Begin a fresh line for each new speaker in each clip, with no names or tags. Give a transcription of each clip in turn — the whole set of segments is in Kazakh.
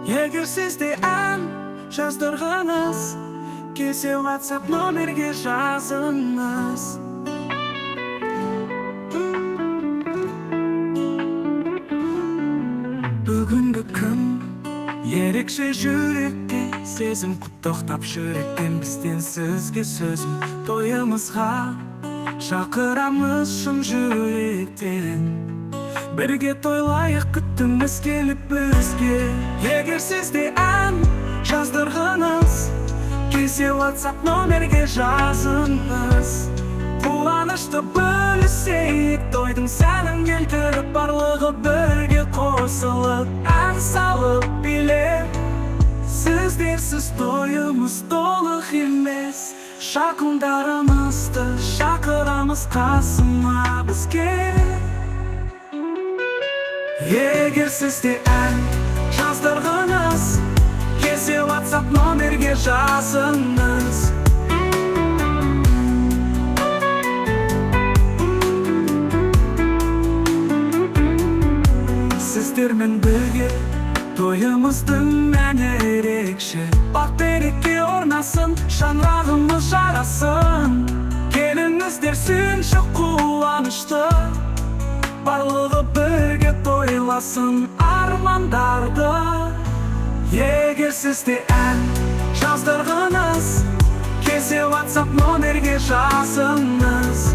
Егер сізде ән жаздырғыңыз, келсе ватсап номерге жазыңыз. Бүгінгі күн ерекше жүректе, сезім құттықтап жүректен бізден сізге сөзім. Тойымызға шақырамыз шын жүректен. Бірге тойлайық, күтіңіз, келіп, бізге. Егер сізде ән жаздырғыңыз, келсе ватсап номерге жазыңыз. Қуанышты бөлісейік, тойдың сәнін келтіріп, барлығы бірге қосылып, ән салып билеп. Сіздерсіз тойымыз толық емес, жақындарымызды шақырамыз қасыма, бізге. Егер сізде ән жаздырғыңыз, келсе ватсап номерге жазыңыз. Сіздермен бірге тойымыздың мәні ерекше. Бақ-береке орнасын, шаңырағымыз жарасын. Келіңіздер сүйінші қуанышты, барлығы бірге тойласын армандарды. Егер сізде ән жаздырғыңыз, келсе ватсап номерге жазыңыз.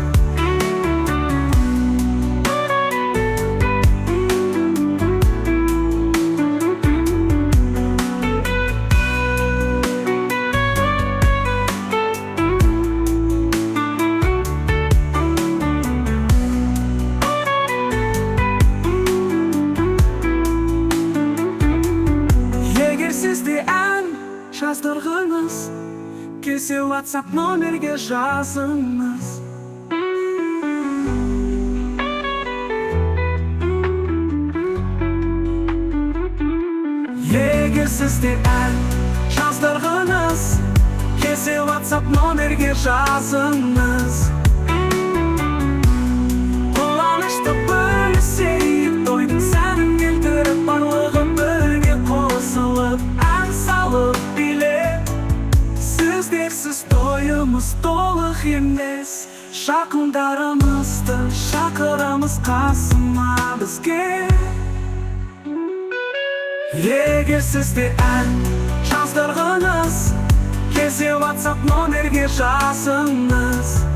Сізде ән жаздырғыңыз, келсе ватсап номерге жазыңыз. Егер сізде ән жаздырғыңыз, келсе ватсап номерге жазыңыз. Қуанышты бөлісейік, тойдың сәнін келтіріп, барлығы бірге қосылып, ән салып билеп. Сіздерсіз тойымыз толық емес, жақындарымызды шақырамыз қасыма, бізге. Егер сізде ән жаздырғыңыз, келсе ватсап номерге жазыңыз.